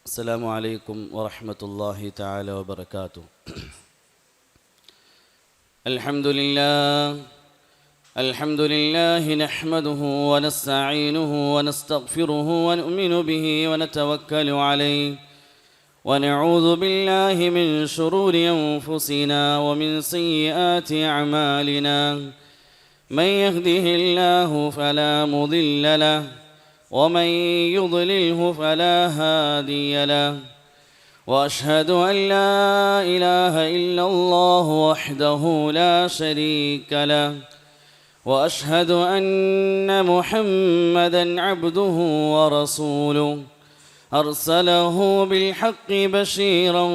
السلام عليكم ورحمة الله تعالى وبركاته. الحمد لله نحمده ونستعينه ونستغفره ونؤمن به ونتوكل عليه ونعوذ بالله من شرور أنفسنا ومن سيئات أعمالنا. من يهده الله فلا مضل له ومن يضلله فلا هادي له. وأشهد أن لا إله إلا الله وحده لا شريك له. وأشهد أن محمدًا عبده ورسوله أرسله بالحق بشيرًا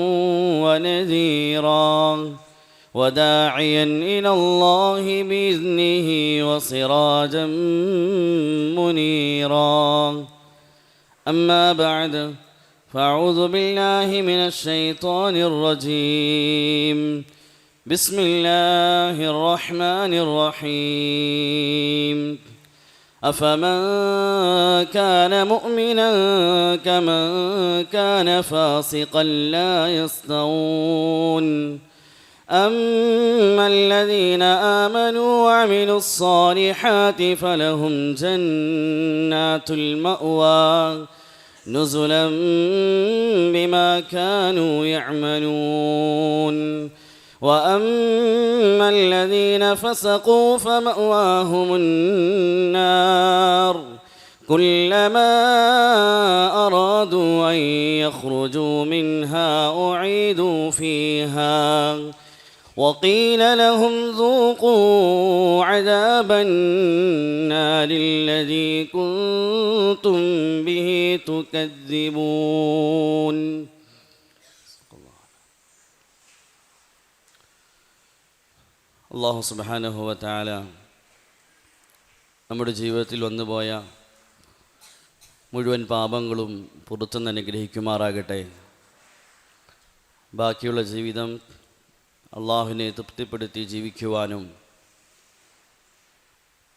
ونذيرًا وداعيًا إلى الله بإذنه وسراجًا منيرًا. أما بعد فأعوذ بالله من الشيطان الرجيم. بسم الله الرحمن الرحيم. أفمن كان مؤمنا كمن كان فاسقا لا يستوون. أما الذين آمنوا وعملوا الصالحات فلهم جنات المأوى نزلا بما كانوا يعملون. وأما الذين فسقوا فمأواهم النار كلما أرادوا أن يخرجوا منها أعيدوا فيها وقيل لهم ذوقوا عذاب النار الذي كنتم به تكذبون. അല്ലാഹു സുബ്ഹാനഹു വ തആല നമ്മുടെ ജീവിതത്തിൽ വന്നുപോയ മുഴുവൻ പാപങ്ങളും പുറത്തുനിന്ന് അനുഗ്രഹിക്കുമാറാകട്ടെ. ബാക്കിയുള്ള ജീവിതം അള്ളാഹുവിനെ തൃപ്തിപ്പെടുത്തി ജീവിക്കുവാനും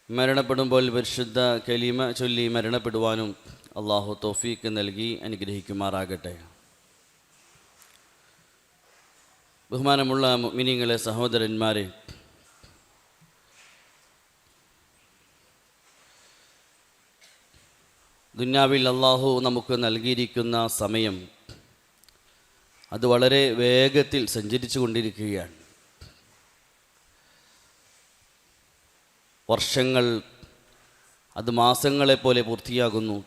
മരണപ്പെടുമ്പോൾ പരിശുദ്ധ കലിമ ചൊല്ലി മരണപ്പെടുവാനും അള്ളാഹു തൗഫീക്ക് നൽകി അനുഗ്രഹിക്കുമാറാകട്ടെ. ബഹുമാനമുള്ള മുഅ്മിനീങ്ങളെ, സഹോദരന്മാരെ, ദുനിയാവിൽ അള്ളാഹു നമുക്ക് നൽകിയിരിക്കുന്ന സമയം അത് വളരെ വേഗത്തിൽ സഞ്ചരിച്ചു കൊണ്ടിരിക്കുകയാണ്. വർഷങ്ങൾ അത് മാസങ്ങളെപ്പോലെ പൂർത്തിയാകുന്നു.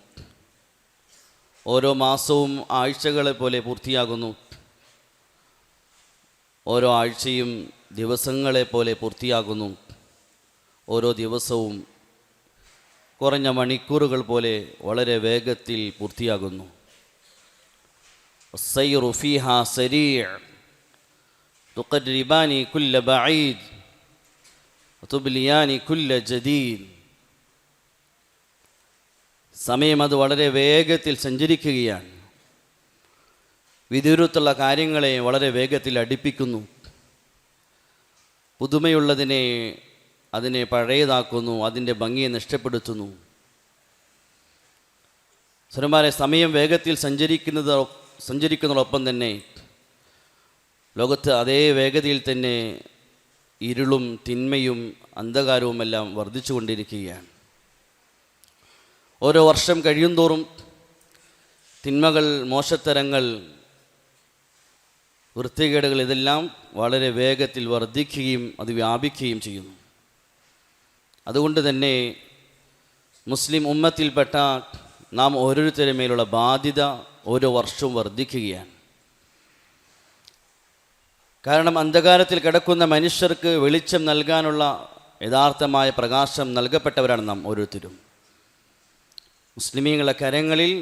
ഓരോ മാസവും ആഴ്ചകളെപ്പോലെ പൂർത്തിയാകുന്നു. ഓരോ ആഴ്ചയും ദിവസങ്ങളെപ്പോലെ പൂർത്തിയാകുന്നു. ഓരോ ദിവസവും കുറഞ്ഞ മണിക്കൂറുകൾ പോലെ വളരെ വേഗത്തിൽ പൂർത്തിയാകുന്നു. السير فيها سريع تقربان كل بعيد وتبليان كل جديد. സമയം അത് വളരെ വേഗത്തിൽ സഞ്ചരിക്കുകയാണ്. വിദൂരത്തുള്ള കാര്യങ്ങളെ വളരെ വേഗത്തിൽ അടുപ്പിക്കുന്നു. പുതുമയുള്ളതിനെ അതിനെ പഴയതാക്കുന്നു, അതിൻ്റെ ഭംഗിയെ നഷ്ടപ്പെടുത്തുന്നു. സുരമാരെ, സമയം വേഗത്തിൽ സഞ്ചരിക്കുന്നതോടൊപ്പം തന്നെ ലോകത്ത് അതേ വേഗതയിൽ തന്നെ ഇരുളും തിന്മയും അന്ധകാരവുമെല്ലാം വർദ്ധിച്ചു കൊണ്ടിരിക്കുകയാണ്. ഓരോ വർഷം കഴിയുന്തോറും തിന്മകൾ, മോശത്തരങ്ങൾ, വൃത്തികേടുകൾ ഇതെല്ലാം വളരെ വേഗത്തിൽ വർദ്ധിക്കുകയും അത് വ്യാപിക്കുകയും ചെയ്യുന്നു. അതുകൊണ്ട് തന്നെ മുസ്ലിം ഉമ്മത്തിൽപ്പെട്ട നാം ഓരോരുത്തരുടെ മേലുള്ള ബാധ്യത ഓരോ വർഷവും വർദ്ധിക്കുകയാണ്. കാരണം അന്ധകാരത്തിൽ കിടക്കുന്ന മനുഷ്യർക്ക് വെളിച്ചം നൽകാനുള്ള യഥാർത്ഥമായ പ്രകാശം നൽകപ്പെട്ടവരാണ് നാം ഓരോരുത്തരും. മുസ്ലിമീങ്ങളുടെ കരങ്ങളിൽ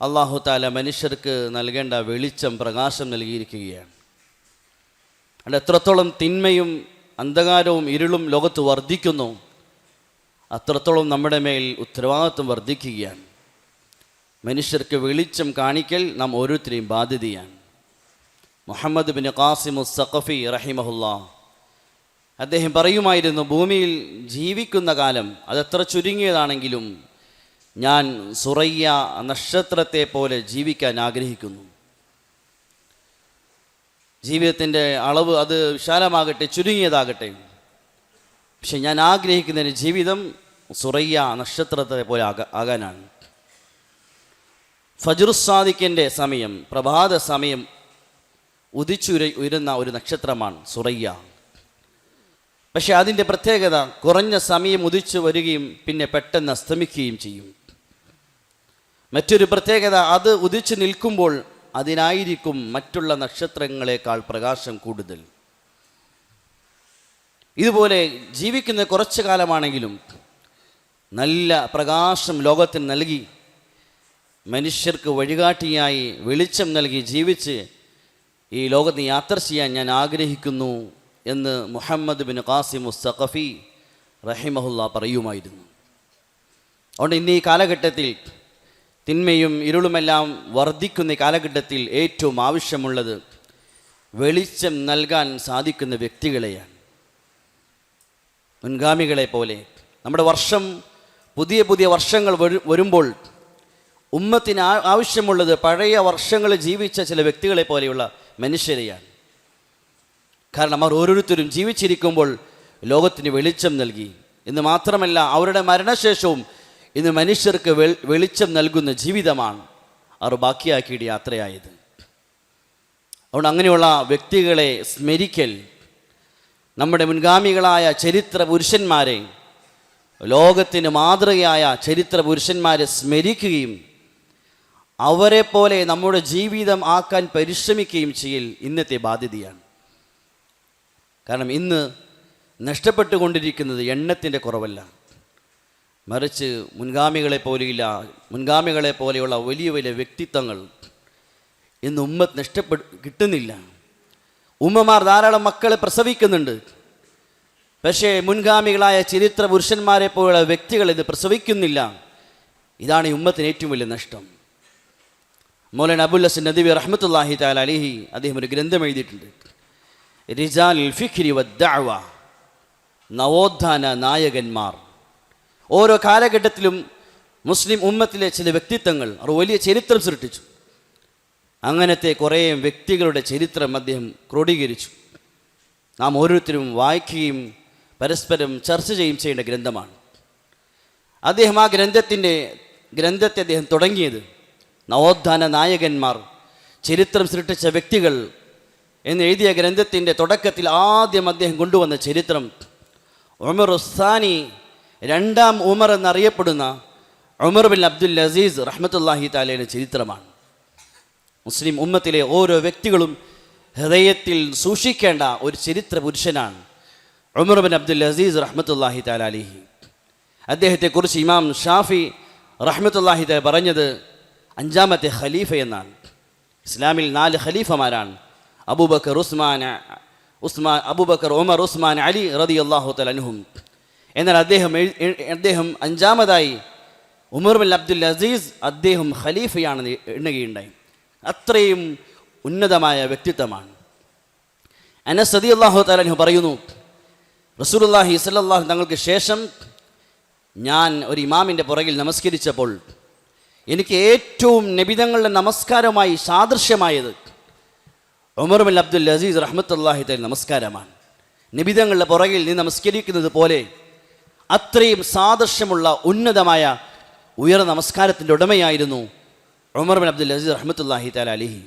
അല്ലാഹു തആല മനുഷ്യർക്ക് നൽകേണ്ട വെളിച്ചം, പ്രകാശം നൽകിയിരിക്കുകയാണ്. അതുകൊണ്ട് എത്രത്തോളം തിന്മയും അന്ധകാരവും ഇരുളും ലോകത്ത് വർദ്ധിക്കുന്നു, അത്രത്തോളം നമ്മുടെ മേൽ ഉത്തരവാദിത്വം വർദ്ധിക്കുകയാണ്. മനുഷ്യർക്ക് വെളിച്ചം കാണിക്കൽ നാം ഓരോരുത്തരെയും ബാധ്യതയാണ്. മുഹമ്മദ് ബിൻ ഖാസിം സഖഫി റഹിമഹുല്ലാഹ് അദ്ദേഹം പറയുമായിരുന്നു, ഭൂമിയിൽ ജീവിക്കുന്ന കാലം അതെത്ര ചുരുങ്ങിയതാണെങ്കിലും ഞാൻ സുറയ്യ നക്ഷത്രത്തെ പോലെ ജീവിക്കാൻ ആഗ്രഹിക്കുന്നു. ജീവിതത്തിൻ്റെ അളവ് അത് വിശാലമാകട്ടെ, ചുരുങ്ങിയതാകട്ടെ, പക്ഷെ ഞാൻ ആഗ്രഹിക്കുന്ന ജീവിതം സുറയ്യ നക്ഷത്രത്തെ പോലെ ആകാനാണ്. ഫജ്റുസ്സാദിഖിൻ്റെ സമയം, പ്രഭാത സമയം ഉദിച്ചുയരുന്ന ഒരു നക്ഷത്രമാണ് സുറയ്യ. പക്ഷെ അതിൻ്റെ പ്രത്യേകത കുറഞ്ഞ സമയം ഉദിച്ചു വരികയും പിന്നെ പെട്ടെന്ന് അസ്തമിക്കുകയും ചെയ്യും. മറ്റൊരു പ്രത്യേകത, അത് ഉദിച്ചു നിൽക്കുമ്പോൾ അതിനായിരിക്കും മറ്റുള്ള നക്ഷത്രങ്ങളെക്കാൾ പ്രകാശം കൂടുതൽ. ഇതുപോലെ ജീവിക്കുന്ന കുറച്ചു കാലമാണെങ്കിലും നല്ല പ്രകാശം ലോകത്തിന് നൽകി മനുഷ്യർക്ക് വഴികാട്ടിയായി വെളിച്ചം നൽകി ജീവിച്ച് ഈ ലോകത്ത് യാത്ര ചെയ്യാൻ ഞാൻ ആഗ്രഹിക്കുന്നു എന്ന് മുഹമ്മദ് ബിൻ ഖാസിം സഖഫി റഹിമഹുല്ല പറയുമായിരുന്നു. അതുകൊണ്ട് ഇന്ന് ഈ കാലഘട്ടത്തിൽ തിന്മയും ഇരുളുമെല്ലാം വർദ്ധിക്കുന്ന കാലഘട്ടത്തിൽ ഏറ്റവും ആവശ്യമുള്ളത് വെളിച്ചം നൽകാൻ സാധിക്കുന്ന വ്യക്തികളെയാണ്, മുൻഗാമികളെ പോലെ. നമ്മുടെ വർഷം പുതിയ പുതിയ വർഷങ്ങൾ വരുമ്പോൾ ഉമ്മത്തിന് ആവശ്യമുള്ളത് പഴയ വർഷങ്ങളിൽ ജീവിച്ച ചില വ്യക്തികളെ പോലെയുള്ള മനുഷ്യരെയാണ്. കാരണം അവർ ഓരോരുത്തരും ജീവിച്ചിരിക്കുമ്പോൾ ലോകത്തിന് വെളിച്ചം നൽകി. ഇന്ന് മാത്രമല്ല, അവരുടെ മരണശേഷവും ഇന്ന് മനുഷ്യർക്ക് വെളിച്ചം നൽകുന്ന ജീവിതമാണ് അവർ ബാക്കിയാക്കിയിട്ട് യാത്രയായത്. അതുകൊണ്ട് അങ്ങനെയുള്ള വ്യക്തികളെ സ്മരിക്കൽ, നമ്മുടെ മുൻഗാമികളായ ചരിത്ര പുരുഷന്മാരെ, ലോകത്തിന് മാതൃകയായ ചരിത്ര പുരുഷന്മാരെ സ്മരിക്കുകയും അവരെ പോലെ നമ്മുടെ ജീവിതം ആക്കാൻ പരിശ്രമിക്കുകയും ചെയ്യൽ ഇന്നത്തെ ബാധ്യതയാണ്. കാരണം ഇന്ന് നഷ്ടപ്പെട്ടുകൊണ്ടിരിക്കുന്നത് എണ്ണത്തിൻ്റെ കുറവല്ല, മറിച്ച് മുൻഗാമികളെ പോലെയുള്ള വലിയ വലിയ വ്യക്തിത്വങ്ങൾ ഇന്ന് ഉമ്മത്ത് കിട്ടുന്നില്ല. ഉമ്മമാർ ധാരാളം മക്കളെ പ്രസവിക്കുന്നുണ്ട്, പക്ഷേ മുൻഗാമികളായ ചരിത്ര പുരുഷന്മാരെ പോലുള്ള വ്യക്തികൾ ഇത് പ്രസവിക്കുന്നില്ല. ഇതാണ് ഈ ഉമ്മത്തിന് ഏറ്റവും വലിയ നഷ്ടം. മൗലാന അബുൽ ഹസൻ നദ്വി റഹ്മത്തുള്ളാഹി തആല അലൈഹി അദ്ദേഹം ഒരു ഗ്രന്ഥം എഴുതിയിട്ടുണ്ട്, റിജാലുൽ ഫിക്രി വദ്ദഅവ, നവോത്ഥാന നായകന്മാർ. ഓരോ കാലഘട്ടത്തിലും മുസ്ലിം ഉമ്മത്തിലെ ചില വ്യക്തിത്വങ്ങൾ അവർ വലിയ ചരിത്രം സൃഷ്ടിച്ചു. അങ്ങനത്തെ കുറേ വ്യക്തികളുടെ ചരിത്രം അദ്ദേഹം ക്രോഡീകരിച്ചു. നാം ഓരോരുത്തരും വായിക്കുകയും പരസ്പരം ചർച്ച ചെയ്യുകയും ചെയ്യേണ്ട ഗ്രന്ഥമാണ്. അദ്ദേഹം ആ ഗ്രന്ഥത്തെ അദ്ദേഹം തുടങ്ങിയത് നവോത്ഥാന നായകന്മാർ, ചരിത്രം സൃഷ്ടിച്ച വ്യക്തികൾ എന്ന് എഴുതിയ ഗ്രന്ഥത്തിൻ്റെ തുടക്കത്തിൽ ആദ്യം അദ്ദേഹം കൊണ്ടുവന്ന ചരിത്രം ഉമർ ഉസ്താനി, രണ്ടാം ഉമർ എന്നറിയപ്പെടുന്ന ഉമർ ബിൻ അബ്ദുൽ അസീസ് റഹ്മത്തുള്ളാഹി തആലയുടെ ചരിത്രമാണ്. മുസ്ലിം ഉമ്മത്തിലെ ഓരോ വ്യക്തികളും ഹൃദയത്തിൽ സൂക്ഷിക്കേണ്ട ഒരു ചരിത്ര പുരുഷനാണ് ഉമർ ബിൻ അബ്ദുൽ അസീസ് റഹ്മത്തുള്ളാഹി തആല അലൈഹി. അദ്ദേഹത്തെക്കുറിച്ച് ഇമാം ഷാഫി റഹ്മത്തുള്ളാഹി തആല പറഞ്ഞത് അഞ്ചാമത്തെ ഖലീഫ എന്നാണ്. ഇസ്ലാമിൽ 4 ഖലീഫമാരാണ്, അബൂബക്കർ, ഉമർ, ഉസ്മാൻ, അലി റളിയല്ലാഹു തആല അൻഹും. എന്നാൽ അദ്ദേഹം അഞ്ചാമതായി ഉമർ ബിൻ അബ്ദുൽ അസീസ് അദ്ദേഹം ഖലീഫയാണെന്ന് എണ്ണുകയുണ്ടായി. അത്രയും ഉന്നതമായ വ്യക്തിത്വമാണ്. അനസ് റളിയല്ലാഹു തആല അൻഹു പറയുന്നു, റസൂലുള്ളാഹി സ്വല്ലല്ലാഹു തങ്ങൾക്ക് ശേഷം ഞാൻ ഒരു ഇമാമിൻ്റെ പുറകിൽ നമസ്കരിച്ചപ്പോൾ എനിക്ക് ഏറ്റവും നബിതങ്ങളുടെ നമസ്കാരമായി സാദൃശ്യമായത് ഉമർ ബിൻ അബ്ദുൽ അസീസ് റഹ്മത്തുള്ളാഹി തആല നമസ്കാരമാണ്. നബിതങ്ങളുടെ പുറകിൽ നീ നമസ്കരിക്കുന്നത് പോലെ അത്രയും സാദൃശ്യമുള്ള ഉന്നതമായ ഉയർന്ന നമസ്കാരത്തിൻ്റെ ഉടമയായിരുന്നു ഉമർ ബിൻ അബ്ദുൽ അസീസ് റഹ്മത്തുള്ളാഹി തആല അലൈഹി.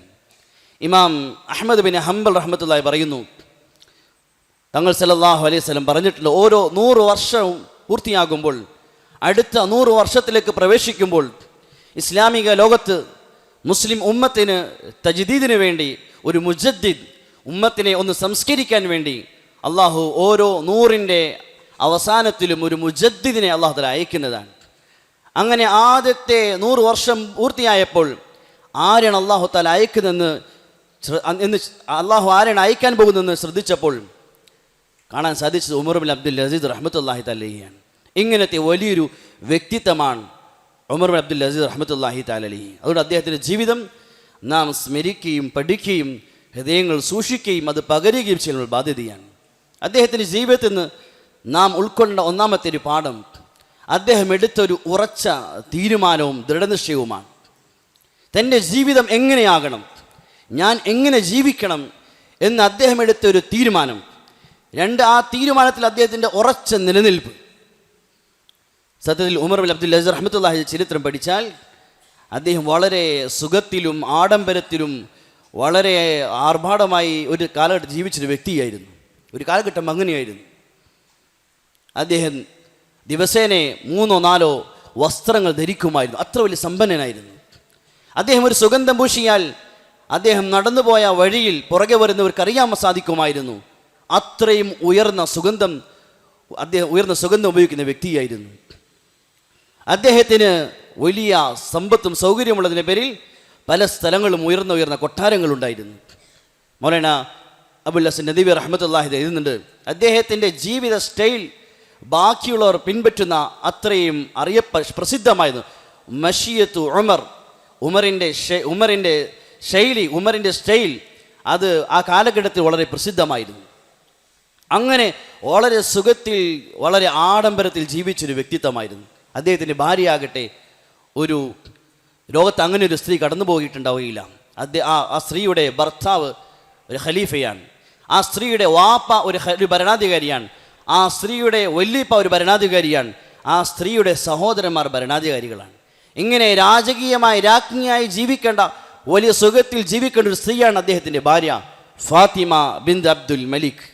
ഇമാം അഹ്മദ് ബിൻ ഹംബൽ റഹ്മത്തുള്ളാഹി പറയുന്നു, തങ്ങൾ സല്ലല്ലാഹു അലൈഹി വസല്ലം പറഞ്ഞിട്ടുണ്ട്, ഓരോ 100 വർഷവും പൂർത്തിയാകുമ്പോൾ, അടുത്ത 100 വർഷത്തിലേക്ക് പ്രവേശിക്കുമ്പോൾ ഇസ്ലാമിക ലോകത്ത് മുസ്ലിം ഉമ്മത്തിന് തജ്ദീദിന് വേണ്ടി ഒരു മുജദ്ദിദ്, ഉമ്മത്തിനെ ഒന്ന് സംസ്കരിക്കാൻ വേണ്ടി അള്ളാഹു ഓരോ 100ൻ്റെ അവസാനത്തിലും ഒരു മുജദ്ദിദിനെ അള്ളാഹു തആല അയക്കുന്നതാണ്. അങ്ങനെ ആദ്യത്തെ 100 വർഷം പൂർത്തിയായപ്പോൾ ആരാണ് അള്ളാഹു തആല അയക്കുന്നതെന്ന് അള്ളാഹു ആരാണ് അയക്കാൻ പോകുന്നതെന്ന് ശ്രദ്ധിച്ചപ്പോൾ കാണാൻ സാധിച്ചത് ഉമർ ബിൻ അബ്ദുൽ അസീസ് റഹ്മത്തുള്ളാഹി തആല അലൈഹിയാണ്. ഇങ്ങനത്തെ വലിയൊരു വ്യക്തിത്വമാണ് ഉമർ ബിൻ അബ്ദുൽ അസീസ് റഹ്മത്തുള്ളാഹി തആല അലൈഹി. അതുകൊണ്ട് അദ്ദേഹത്തിൻ്റെ ജീവിതം നാം സ്മരിക്കുകയും പഠിക്കുകയും ഹൃദയങ്ങൾ സൂക്ഷിക്കുകയും അത് പകരുകയും ചെയ്യുന്ന ബാധ്യതയാണ്. അദ്ദേഹത്തിൻ്റെ ജീവിതത്തിൽ നിന്ന് നാം ഉൾക്കൊണ്ട ഒന്നാമത്തെ ഒരു പാഠം, അദ്ദേഹം എടുത്തൊരു ഉറച്ച തീരുമാനവും ദൃഢനിശ്ചയവുമാണ്. തൻ്റെ ജീവിതം എങ്ങനെയാകണം, ഞാൻ എങ്ങനെ ജീവിക്കണം എന്ന് അദ്ദേഹം എടുത്തൊരു തീരുമാനം. ആ തീരുമാനത്തിൽ അദ്ദേഹത്തിൻ്റെ ഉറച്ച നിലനിൽപ്പ്. സത്യത്തിൽ ഉമർ ബിൻ അബ്ദുൽ അസീസ് റഹ്മത്തുള്ളാഹി ചരിത്രം പഠിച്ചാൽ അദ്ദേഹം വളരെ സുഖത്തിലും ആഡംബരത്തിലും വളരെ ആർഭാടമായി ഒരു കാലഘട്ടം ജീവിച്ചൊരു വ്യക്തിയായിരുന്നു. ഒരു കാലഘട്ടം അങ്ങനെയായിരുന്നു. അദ്ദേഹം ദിവസേന 3-4 വസ്ത്രങ്ങൾ ധരിക്കുമായിരുന്നു. അത്ര വലിയ സമ്പന്നനായിരുന്നു അദ്ദേഹം. ഒരു സുഗന്ധം പൂശിയാൽ അദ്ദേഹം നടന്നുപോയ വഴിയിൽ പുറകെ വരുന്നവർക്ക് അറിയാൻ സാധിക്കുമായിരുന്നു. അത്രയും ഉയർന്ന സുഗന്ധം ഉപയോഗിക്കുന്ന വ്യക്തിയായിരുന്നു. അദ്ദേഹത്തിന് വലിയ സമ്പത്തും സൗകര്യമുള്ളതിൻ്റെ പേരിൽ പല സ്ഥലങ്ങളും ഉയർന്ന കൊട്ടാരങ്ങളുണ്ടായിരുന്നു. മൗലാന അബുൽ ഹസൻ നദവി റഹ്മത്തുള്ളാഹി എഴുതുന്നുണ്ട്, അദ്ദേഹത്തിൻ്റെ ജീവിത സ്റ്റൈൽ ബാക്കിയുള്ളവർ പിൻപറ്റുന്ന അത്രയും പ്രസിദ്ധമായിരുന്നു. മഷിയത്തു ഉമർ, ഉമറിൻ്റെ ശൈലി, ഉമറിൻ്റെ സ്റ്റൈൽ അത് ആ കാലഘട്ടത്തിൽ വളരെ പ്രസിദ്ധമായിരുന്നു. അങ്ങനെ വളരെ സുഖത്തിൽ വളരെ ആഡംബരത്തിൽ ജീവിച്ചൊരു വ്യക്തിത്വമായിരുന്നു. അദ്ദേഹത്തിൻ്റെ ഭാര്യയാകട്ടെ ലോകത്ത് അങ്ങനെ ഒരു സ്ത്രീ കടന്നു പോയിട്ടുണ്ടാവുകയില്ല. ആ സ്ത്രീയുടെ ഭർത്താവ് ഒരു ഖലീഫയാണ്. ആ സ്ത്രീയുടെ വാപ്പ ഒരു ഭരണാധികാരിയാണ്. ആ സ്ത്രീയുടെ വല്യപ്പ ഒരു ഭരണാധികാരിയാണ്. ആ സ്ത്രീയുടെ സഹോദരന്മാർ ഭരണാധികാരികളാണ്. ഇങ്ങനെ രാജ്ഞിയായി ജീവിക്കേണ്ട, വലിയ സുഖത്തിൽ ജീവിക്കേണ്ട ഒരു സ്ത്രീയാണ് അദ്ദേഹത്തിൻ്റെ ഭാര്യ ഫാത്തിമ ബിന്ത് അബ്ദുൽ മലിക്.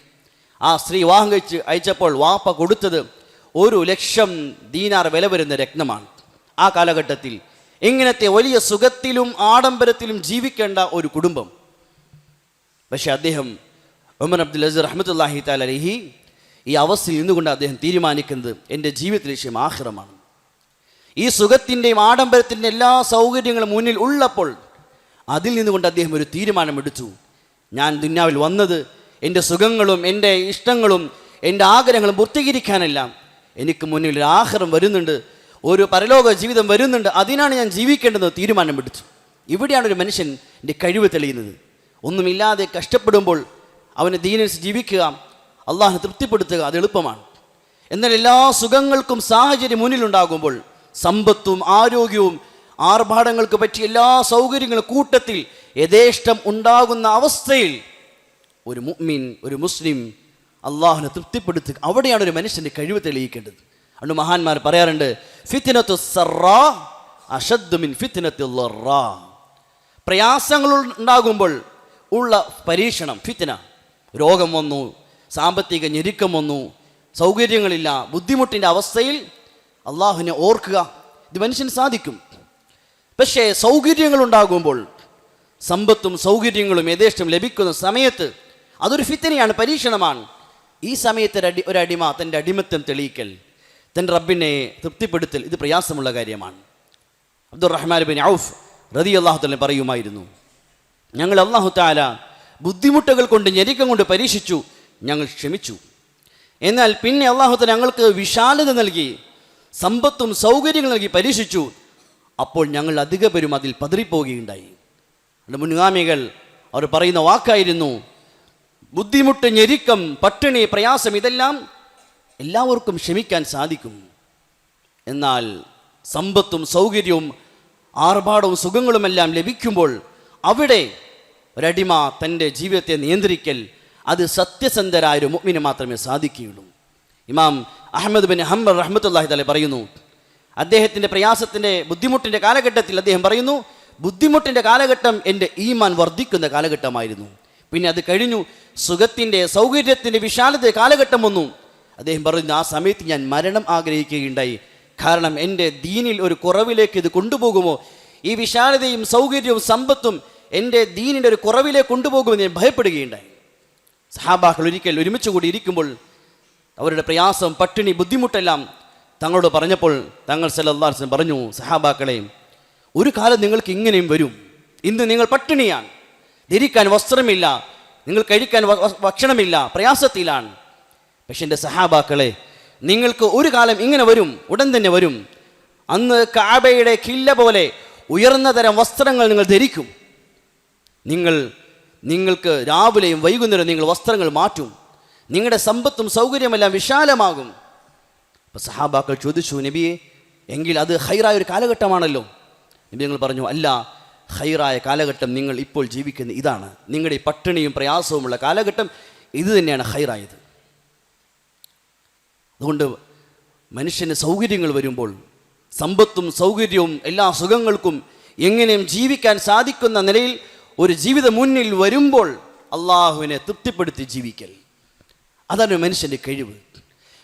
ആ സ്ത്രീ വിവാഹം കഴിച്ച് അയച്ചപ്പോൾ വാപ്പ കൊടുത്തത് 1,00,000 ദീനാർ വില വരുന്ന രത്നമാണ്. ആ കാലഘട്ടത്തിൽ ഇങ്ങനത്തെ വലിയ സുഖത്തിലും ആഡംബരത്തിലും ജീവിക്കേണ്ട ഒരു കുടുംബം. പക്ഷെ അദ്ദേഹം ഉമർ അബ്ദുൽ അസീസ് റഹ്മത്തുള്ളാഹി തആല അലൈഹി ഈ അവസ്ഥയിൽ നിന്നുകൊണ്ട് അദ്ദേഹം തീരുമാനിക്കുന്നത് എൻ്റെ ജീവിത ലക്ഷ്യം ആഖിറമാണ്. ഈ സുഖത്തിൻ്റെയും ആഡംബരത്തിൻ്റെ എല്ലാ സൗകര്യങ്ങളും മുന്നിൽ ഉള്ളപ്പോൾ അതിൽ നിന്നുകൊണ്ട് അദ്ദേഹം ഒരു തീരുമാനമെടുത്തു. ഞാൻ ദുന്യാവിൽ വന്നത് എൻ്റെ സുഖങ്ങളും എൻ്റെ ഇഷ്ടങ്ങളും എൻ്റെ ആഗ്രഹങ്ങളും പൂർത്തീകരിക്കാനല്ല. എനിക്ക് മുന്നിൽ ഒരു ആഖിറം വരുന്നുണ്ട്, ഒരു പരലോക ജീവിതം വരുന്നുണ്ട്, അതിനാണ് ഞാൻ ജീവിക്കേണ്ടത് തീരുമാനമെടുത്തു. ഇവിടെയാണ് ഒരു മനുഷ്യൻ്റെ കഴിവ് തെളിയുന്നത്. ഒന്നുമില്ലാതെ കഷ്ടപ്പെടുമ്പോൾ അവന് ദീനനുസരിച്ച് ജീവിക്കുക, അള്ളാഹുവിനെ തൃപ്തിപ്പെടുത്തുക, അത് എളുപ്പമാണ്. എന്നാൽ എല്ലാ സുഖങ്ങൾക്കും സാഹചര്യം മുന്നിലുണ്ടാകുമ്പോൾ, സമ്പത്തും ആരോഗ്യവും ആർഭാടങ്ങൾക്ക് പറ്റിയ എല്ലാ സൗകര്യങ്ങളും കൂട്ടത്തിൽ യഥേഷ്ടം ഉണ്ടാകുന്ന അവസ്ഥയിൽ ഒരു മുഅ്മിൻ, ഒരു മുസ്ലിം അള്ളാഹുവിനെ തൃപ്തിപ്പെടുത്തുക, അവിടെയാണ് ഒരു മനുഷ്യൻ്റെ കഴിവ് തെളിയിക്കേണ്ടത്. അതുകൊണ്ട് മഹാന്മാർ പറയാറുണ്ട്, ഫിത്നത്തു സറാ അശദ്ദു മിൻ ഫിത്നത്തിൽ ളറാ. പ്രയാസങ്ങൾ ഉണ്ടാകുമ്പോൾ ഉള്ള പരീക്ഷണം ഫിത്ന. രോഗം വന്നു, സാമ്പത്തിക ഞെരുക്കം വന്നു, സൗകര്യങ്ങളില്ല, ബുദ്ധിമുട്ടിൻ്റെ അവസ്ഥയിൽ അള്ളാഹുവിനെ ഓർക്കുക, ഇത് മനുഷ്യന് സാധിക്കും. പക്ഷേ സൗകര്യങ്ങളുണ്ടാകുമ്പോൾ, സമ്പത്തും സൗകര്യങ്ങളും യഥേഷ്ടം ലഭിക്കുന്ന സമയത്ത് അതൊരു ഫിത്നയാണ്, പരീക്ഷണമാണ്. ഈ സമയത്ത് ഒരടിമ തൻ്റെ അടിമത്തം തെളിയിക്കൽ, തൻ്റെ റബ്ബിനെ തൃപ്തിപ്പെടുത്തൽ, ഇത് പ്രയാസമുള്ള കാര്യമാണ്. അബ്ദുറഹ്മാൻ ബിൻ ഔഫ് റളിയല്ലാഹു തആല പറയുമായിരുന്നു, ഞങ്ങൾ അല്ലാഹു തആല ബുദ്ധിമുട്ടുകൾ കൊണ്ട് ഞെരുക്കം കൊണ്ട് പരീക്ഷിച്ചു, ഞങ്ങൾ ക്ഷമിച്ചു. എന്നാൽ പിന്നെ അല്ലാഹു തആല ഞങ്ങൾക്ക് വിശാലത നൽകി, സമ്പത്തും സൗകര്യങ്ങൾ നൽകി പരീക്ഷിച്ചു. അപ്പോൾ ഞങ്ങൾ അധിക പേരും അതിൽ പതറിപ്പോവുകയുണ്ടായി. മുൻഗാമികൾ അവർ പറയുന്ന വാക്കായിരുന്നു, ബുദ്ധിമുട്ട്, ഞെരുക്കം, പട്ടിണി, പ്രയാസം ഇതെല്ലാം എല്ലാവർക്കും ക്ഷമിക്കാൻ സാധിക്കും. എന്നാൽ സമ്പത്തും സൗകര്യവും ആർഭാടവും സുഖങ്ങളുമെല്ലാം ലഭിക്കുമ്പോൾ അവിടെ ഒരടിമ തൻ്റെ ജീവിതത്തെ നിയന്ത്രിക്കൽ, അത് സത്യസന്ധരായ ഒരു മുഅ്മിന് മാത്രമേ സാധിക്കുകയുള്ളൂ. ഇമാം അഹ്മദ് ബിൻ ഹംബൽ റഹ്മത്തുള്ളാഹി തആല പറയുന്നു, അദ്ദേഹത്തിൻ്റെ പ്രയാസത്തിൻ്റെ ബുദ്ധിമുട്ടിൻ്റെ കാലഘട്ടത്തിൽ അദ്ദേഹം പറയുന്നു, ബുദ്ധിമുട്ടിൻ്റെ കാലഘട്ടം എൻ്റെ ഈമാൻ വർദ്ധിക്കുന്ന കാലഘട്ടമായിരുന്നു. പിന്നെ അത് കഴിഞ്ഞു, സുഖത്തിൻ്റെ സൗകര്യത്തിൻ്റെ വിശാലത കാലഘട്ടം വന്നു. അദ്ദേഹം പറയുന്നു, ആ സമയത്ത് ഞാൻ മരണം ആഗ്രഹിക്കുകയുണ്ടായി. കാരണം എൻ്റെ ദീനിൽ ഒരു കുറവിലേക്ക് ഇത് കൊണ്ടുപോകുമോ, ഈ വിശാലതയും സൗകര്യവും സമ്പത്തും എൻ്റെ ദീനിൻ്റെ ഒരു കുറവിലേക്ക് കൊണ്ടുപോകുമെന്ന് ഞാൻ ഭയപ്പെടുകയുണ്ടായി. സഹാബാക്കൾ ഒരിക്കൽ ഒരുമിച്ച് കൂടി ഇരിക്കുമ്പോൾ അവരുടെ പ്രയാസം, പട്ടിണി, ബുദ്ധിമുട്ടെല്ലാം തങ്ങളോട് പറഞ്ഞപ്പോൾ തങ്ങൾ സല്ലല്ലാഹു അലൈഹി വസല്ലം പറഞ്ഞു, സഹാബാക്കളെ, ഒരു കാലം നിങ്ങൾക്ക് ഇങ്ങനെയും വരും. ഇന്ന് നിങ്ങൾ പട്ടിണിയാണ്, ധരിക്കാൻ വസ്ത്രമില്ല, നിങ്ങൾ കഴിക്കാൻ ഭക്ഷണമില്ല, പ്രയാസത്തിലാണ്. പക്ഷെ എൻ്റെ സഹാബാക്കളെ, നിങ്ങൾക്ക് ഒരു കാലം ഇങ്ങനെ വരും, ഉടൻ തന്നെ വരും. അന്ന് കഅബയുടെ കില്ല പോലെ ഉയർന്ന തരം വസ്ത്രങ്ങൾ നിങ്ങൾ ധരിക്കും. നിങ്ങൾക്ക് രാവിലെയും വൈകുന്നേരം നിങ്ങൾ വസ്ത്രങ്ങൾ മാറ്റും. നിങ്ങളുടെ സമ്പത്തും സൗകര്യമെല്ലാം വിശാലമാകും. അപ്പോൾ സഹാബാക്കൾ ചോദിച്ചു, നബിയെ, എങ്കിൽ അത് ഖൈറായ ഒരു കാലഘട്ടമാണല്ലോ. നബി നിങ്ങൾ പറഞ്ഞു, അല്ല, ഖൈറായ കാലഘട്ടം നിങ്ങൾ ഇപ്പോൾ ജീവിക്കുന്ന ഇതാണ്. നിങ്ങളുടെ ഈ പട്ടിണിയും പ്രയാസവുമുള്ള കാലഘട്ടം ഇത് തന്നെയാണ് ഖൈറായത്. അതുകൊണ്ട് മനുഷ്യന് സൗകര്യങ്ങൾ വരുമ്പോൾ, സമ്പത്തും സൗകര്യവും എല്ലാ സുഖങ്ങൾക്കും എങ്ങനെയും ജീവിക്കാൻ സാധിക്കുന്ന നിലയിൽ ഒരു ജീവിതം മുന്നിൽ വരുമ്പോൾ അള്ളാഹുവിനെ തൃപ്തിപ്പെടുത്തി ജീവിക്കൽ, അതാണ് മനുഷ്യൻ്റെ കഴിവ്.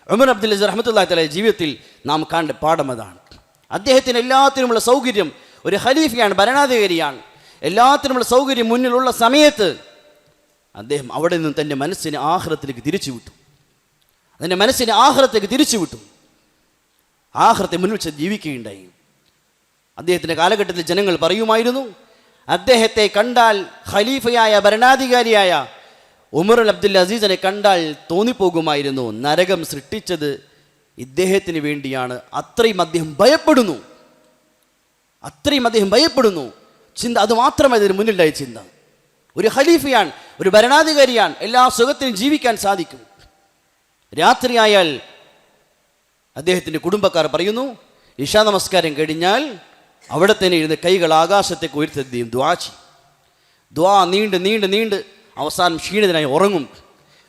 ഉമർ അബ്ദുൽ അസീസ് റഹ്മത്തുള്ളാഹി തആല ജീവിതത്തിൽ നാം കാണേണ്ട പാഠം അതാണ്. അദ്ദേഹത്തിന് എല്ലാത്തിനുമുള്ള സൗകര്യം, ഒരു ഖലീഫയാണ്, ഭരണാധികാരിയാണ്, എല്ലാത്തിനുമുള്ള സൗകര്യം മുന്നിലുള്ള സമയത്ത് അദ്ദേഹം അവിടെ നിന്ന് തൻ്റെ മനസ്സിനെ ആഖിറത്തിലേക്ക് തിരിച്ചുവിട്ടു. തൻ്റെ മനസ്സിനെ ആഖിറത്തേക്ക് തിരിച്ചുവിട്ടു. ആഖിറത്തെ മുന്നിൽ വെച്ച് ജീവിക്കുകയുണ്ടായി. അദ്ദേഹത്തിൻ്റെ കാലഘട്ടത്തിൽ ജനങ്ങൾ പറയുമായിരുന്നു, അദ്ദേഹത്തെ കണ്ടാൽ, ഖലീഫയായ ഭരണാധികാരിയായ ഉമർ അബ്ദുൽ അസീസിനെ കണ്ടാൽ തോന്നിപ്പോകുമായിരുന്നു നരകം സൃഷ്ടിച്ചത് ഇദ്ദേഹത്തിന് വേണ്ടിയാണ്. അത്രയും അദ്ദേഹം ഭയപ്പെടുന്നു, അത്രയും അദ്ദേഹം ഭയപ്പെടുന്നു. ചിന്ത അത് മാത്രമേ അതിന് മുന്നിലായ ചിന്ത. ഒരു ഖലീഫയാണ്, ഒരു ഭരണാധികാരിയാണ്, എല്ലാ സുഖത്തിനും ജീവിക്കാൻ സാധിക്കും. രാത്രിയായാൽ അദ്ദേഹത്തിൻ്റെ കുടുംബക്കാർ പറയുന്നു, ഇശാ നമസ്കാരം കഴിഞ്ഞാൽ അവിടെ തന്നെ ഇരുന്ന് കൈകൾ ആകാശത്തേക്ക് ഉയർത്തി ദുആ ചെയ്യും. ദുആ നീണ്ട് നീണ്ട് നീണ്ട് അവസാനം ക്ഷീണിതനായി ഉറങ്ങും.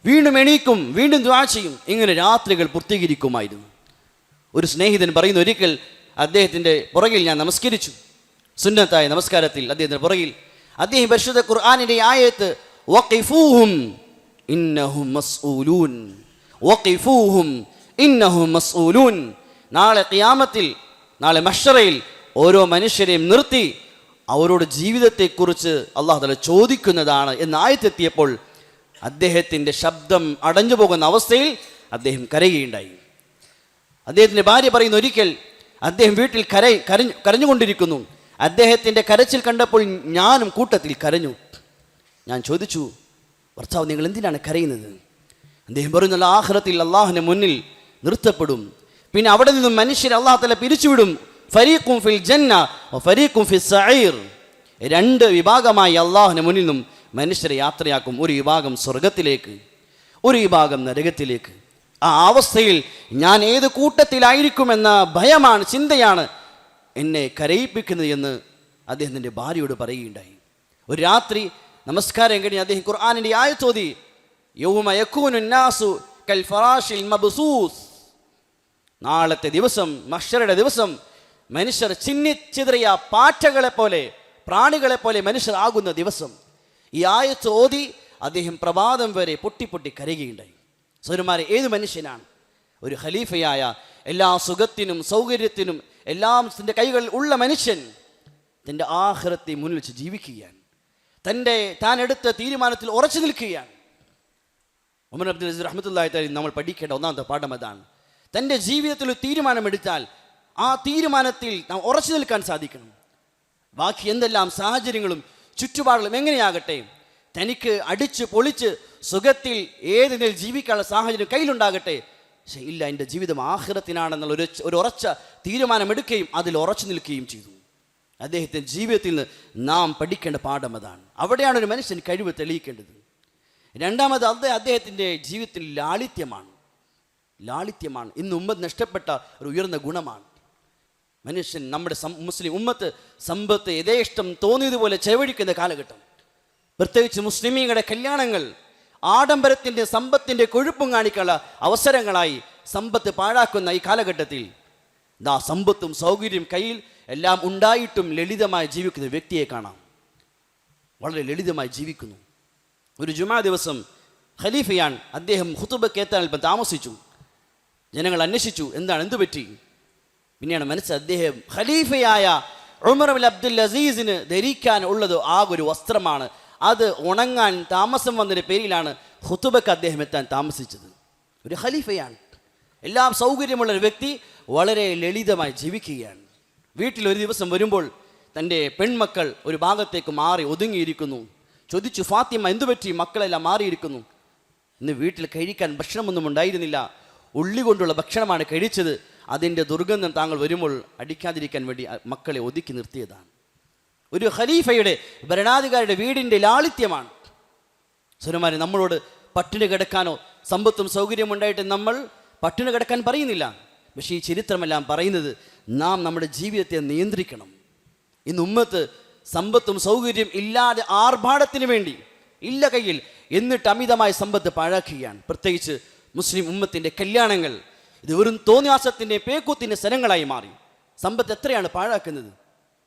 വീണ്ടും എണീക്കും, വീണ്ടും ദുആ ചെയ്യും. ഇങ്ങനെ രാത്രികൾ പൂർത്തീകരിക്കുമായിരുന്നു. ഒരു സ്നേഹിതൻ പറയുന്നു, ഒരിക്കൽ അദ്ദേഹത്തിൻ്റെ പുറകിൽ ഞാൻ നമസ്കരിച്ചു. സുന്നത്തായ നമസ്കാരത്തിൽ അദ്ദേഹത്തിൻ്റെ പുറകിൽ അദ്ദേഹം പരിശുദ്ധ ഖുർആനിൻ്റെ ആയത്ത് വഖിഫൂഹും ഇന്നഹും മസ്ഊലൂൻ, വഖിഫൂഹും ഇന്നഹും മസ്ഊലൂൻ, നാളെ ഖിയാമത്തിൽ, നാളെ മഹ്ശറയിൽ ഓരോ മനുഷ്യരെയും നിർത്തി അവരോട് ജീവിതത്തെക്കുറിച്ച് അല്ലാഹു തആല ചോദിക്കുന്നതാണ് എന്ന ആയത്തെത്തിയപ്പോൾ അദ്ദേഹത്തിൻ്റെ ശബ്ദം അടഞ്ഞു പോകുന്ന അവസ്ഥയിൽ അദ്ദേഹം കരയുകയുണ്ടായി. അദ്ദേഹത്തിൻ്റെ ഭാര്യ പറയുന്നു, ഒരിക്കൽ അദ്ദേഹം വീട്ടിൽ കരഞ്ഞുകൊണ്ടിരിക്കുന്നു. അദ്ദേഹത്തിൻ്റെ കരച്ചിൽ കണ്ടപ്പോൾ ഞാനും കൂട്ടത്തിൽ കരഞ്ഞു. ഞാൻ ചോദിച്ചു, ഭർത്താവ്, നിങ്ങൾ എന്തിനാണ് കരയുന്നത്? അദ്ദേഹം പറയുന്നത്, ആഖിറത്തിൽ അള്ളാഹുവിൻ്റെ മുന്നിൽ നിർത്തപ്പെടും, പിന്നെ അവിടെ നിന്നും മനുഷ്യരെ അല്ലാഹു തആല പിരിച്ചുവിടും. ഫരീഖും ഫിൽ ജന്ന വ ഫരീഖും ഫിസ് സഈർ, രണ്ട് വിഭാഗമായി അള്ളാഹുവിൻ്റെ മുന്നിൽ നിന്നും മനുഷ്യരെ യാത്രയാക്കും. ഒരു വിഭാഗം സ്വർഗത്തിലേക്ക്, ഒരു വിഭാഗം നരകത്തിലേക്ക്. ആ അവസ്ഥയിൽ ഞാൻ ഏത് കൂട്ടത്തിലായിരിക്കുമെന്ന ഭയമാണ്, ചിന്തയാണ് എന്നെ കരയിപ്പിക്കുന്നത് എന്ന് അദ്ദേഹത്തിൻ്റെ ഭാര്യയോട് പറയുകയുണ്ടായി. ഒരു രാത്രി നമസ്കാരം കഴിഞ്ഞ് അദ്ദേഹം ഖുർആനിൻ്റെ ആയത്ത് ഓതി, യൗമ യകൂനു നാസു കൽ ഫറാഷിൽ മബ്സൂസ്, നാളത്തെ ദിവസം, മഹ്ശറയുടെ ദിവസം, മനുഷ്യർ ചിന്നിച്ചിതറിയ പാറ്റകളെ പോലെ, പ്രാണികളെ പോലെ മനുഷ്യർ ആകുന്ന ദിവസം. ഈ ആയത്ത് ഓതി അദ്ദേഹം പ്രഭാതം വരെ പൊട്ടി പൊട്ടി കരയുകയുണ്ടായി. സഹോദരന്മാരെ, ഏത് മനുഷ്യനാണ് ഒരു ഖലീഫയായ, എല്ലാ സുഖത്തിനും സൗകര്യത്തിനും എല്ലാം തൻ്റെ കൈകളിൽ ഉള്ള മനുഷ്യൻ തൻ്റെ ആഖിറത്തെ മുന്നിൽ വെച്ച് ജീവിക്കുകയാണ്, താൻ എടുത്ത തീരുമാനത്തിൽ ഉറച്ചു നിൽക്കുകയാണ്? ഉമർ അബ്ദുൽ അസീസ് റഹ്മത്തുള്ളാഹി തആല നമ്മൾ പഠിക്കേണ്ട ഒന്നാമത്തെ പാഠം അതാണ്. തൻ്റെ ജീവിതത്തിൽ ഒരു തീരുമാനമെടുത്താൽ ആ തീരുമാനത്തിൽ നാം ഉറച്ചു നിൽക്കാൻ സാധിക്കണം. ബാക്കി എന്തെല്ലാം സാഹചര്യങ്ങളും ചുറ്റുപാടുകളും എങ്ങനെയാകട്ടെ, തനിക്ക് അടിച്ച് പൊളിച്ച് സുഖത്തിൽ ഏതെങ്കിലും ജീവിക്കാനുള്ള സാഹചര്യം കയ്യിലുണ്ടാകട്ടെ, പക്ഷേ ഇല്ല, എൻ്റെ ജീവിതം ആഖിറത്തിനാണെന്നുള്ള ഒരു ഉറച്ച തീരുമാനമെടുക്കുകയും അതിൽ ഉറച്ചു നിൽക്കുകയും ചെയ്തു. അദ്ദേഹത്തിൻ്റെ ജീവിതത്തിൽ നിന്ന് നാം പഠിക്കേണ്ട പാഠം അതാണ്. അവിടെയാണ് ഒരു മനുഷ്യൻ കഴിവ് തെളിയിക്കേണ്ടത്. രണ്ടാമത് അദ്ദേഹത്തിൻ്റെ ജീവിതത്തിൽ ലാളിത്യമാണ് ഇന്ന് ഉമ്മത്ത് നഷ്ടപ്പെട്ട ഒരു ഉയർന്ന ഗുണമാണ്. മനുഷ്യൻ, നമ്മുടെ മുസ്ലിം ഉമ്മത്ത് സമ്പത്ത് യഥേഷ്ടം തോന്നിയതുപോലെ ചെലവഴിക്കുന്ന കാലഘട്ടം. പ്രത്യേകിച്ച് മുസ്ലിമീങ്ങളുടെ കല്യാണങ്ങൾ ആഡംബരത്തിൻ്റെ സമ്പത്തിൻ്റെ കൊഴുപ്പും കാണിക്കാനുള്ള അവസരങ്ങളായി സമ്പത്ത് പാഴാക്കുന്ന ഈ കാലഘട്ടത്തിൽ സമ്പത്തും സൗകര്യം കയ്യിൽ എല്ലാം ഉണ്ടായിട്ടും ലളിതമായി ജീവിക്കുന്ന വ്യക്തിയെ കാണാം. വളരെ ലളിതമായി ജീവിക്കുന്നു. ഒരു ജുമാ ദിവസം ഖലീഫയാണ്, അദ്ദേഹം ഖുതുബക്ക് എത്താൻ അല്പം താമസിച്ചു. ജനങ്ങൾ അന്വേഷിച്ചു, എന്ത് പറ്റി? പിന്നെയാണ് മനസ്സിൽ അദ്ദേഹം ഖലീഫയായ ഉമർ ബിൻ അബ്ദുൽ അസീസിന് ധരിക്കാൻ ഉള്ളത് ആകൊരു വസ്ത്രമാണ്. അത് ഉണങ്ങാൻ താമസം വന്നതിൻ്റെ പേരിലാണ് ഖുതുബക്ക് അദ്ദേഹം എത്താൻ താമസിച്ചത്. ഒരു ഖലീഫയാണ്, എല്ലാം സൗകര്യമുള്ള ഒരു വ്യക്തി, വളരെ ലളിതമായി ജീവിക്കുകയാണ്. വീട്ടിൽ ഒരു ദിവസം വരുമ്പോൾ തൻ്റെ പെൺമക്കൾ ഒരു ഭാഗത്തേക്ക് മാറി ഒതുങ്ങിയിരിക്കുന്നു. ചോദിച്ചു, ഫാത്തിമ, എന്തുപറ്റി? മക്കളെല്ലാം മാറിയിരിക്കുന്നു. ഇന്ന് വീട്ടിൽ കഴിക്കാൻ ഭക്ഷണമൊന്നും ഉണ്ടായിരുന്നില്ല, ഉള്ളി കൊണ്ടുള്ള ഭക്ഷണമാണ് കഴിച്ചത്. അതിൻ്റെ ദുർഗന്ധം താങ്കൾ വരുമ്പോൾ അടിക്കാതിരിക്കാൻ വേണ്ടി മക്കളെ ഒതുക്കി നിർത്തിയതാണ്. ഒരു ഖലീഫയുടെ, ഭരണാധികാരിയുടെ വീടിൻ്റെ ലാളിത്യമാണ്. സുരമാരെ, നമ്മളോട് പട്ടിണി കിടക്കാനോ സമ്പത്തും സൗകര്യവും ഉണ്ടായിട്ട് നമ്മൾ പട്ടിണി കിടക്കാൻ പറയുന്നില്ല. പക്ഷേ ഈ ചരിത്രമെല്ലാം പറയുന്നത് നാം നമ്മുടെ ജീവിതത്തെ നിയന്ത്രിക്കണം. ഇന്ന് ഉമ്മത്ത് സമ്പത്തും സൗകര്യം ഇല്ലാതെ ആർഭാടത്തിന് വേണ്ടി ഇല്ല കയ്യിൽ, എന്നിട്ട് അമിതമായ സമ്പത്ത് പാഴാക്കുകയാണ്. പ്രത്യേകിച്ച് മുസ്ലിം ഉമ്മത്തിൻ്റെ കല്യാണങ്ങൾ ഇത് വെറും തോന്നിയാസത്തിൻ്റെ പേക്കൂത്തിൻ്റെ സ്ഥലങ്ങളായി മാറി. സമ്പത്ത് എത്രയാണ് പാഴാക്കുന്നത്?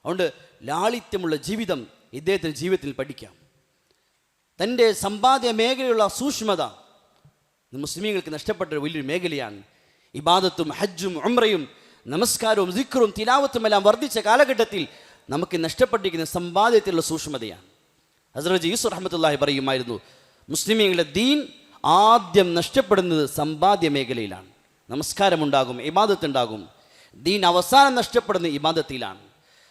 അതുകൊണ്ട് ലാളിത്യമുള്ള ജീവിതം ഇദ്ദേഹത്തിൻ്റെ ജീവിതത്തിൽ പഠിക്കാം. തൻ്റെ സമ്പാദ്യ മേഖലയുള്ള സൂക്ഷ്മത മുസ്ലിമീങ്ങൾക്ക് നഷ്ടപ്പെട്ട വലിയൊരു മേഖലയാണ്. ഇബാദത്തും ഹജ്ജും ഉംറയും നമസ്കാരവും സിക്റും തിലാവത്തും എല്ലാം വർദ്ധിച്ച കാലഘട്ടത്തിൽ നമുക്ക് നഷ്ടപ്പെട്ടിരിക്കുന്ന സമ്പാദ്യത്തിലുള്ള സൂക്ഷ്മതയാണ്. ഹസ്രത്ത് യൂസുഫ് റഹ്മത്തുള്ളാഹി പറയുമായിരുന്നു, മുസ്ലിമീങ്ങളുടെ ദീൻ ആദ്യം നഷ്ടപ്പെടുന്നത് സമ്പാദ്യ മേഖലയിലാണ്. നമസ്കാരമുണ്ടാകും, ഇബാദത്തുണ്ടാകും. ദീൻ അവസാനം നഷ്ടപ്പെടുന്നത് ഇബാദത്തിലാണ്.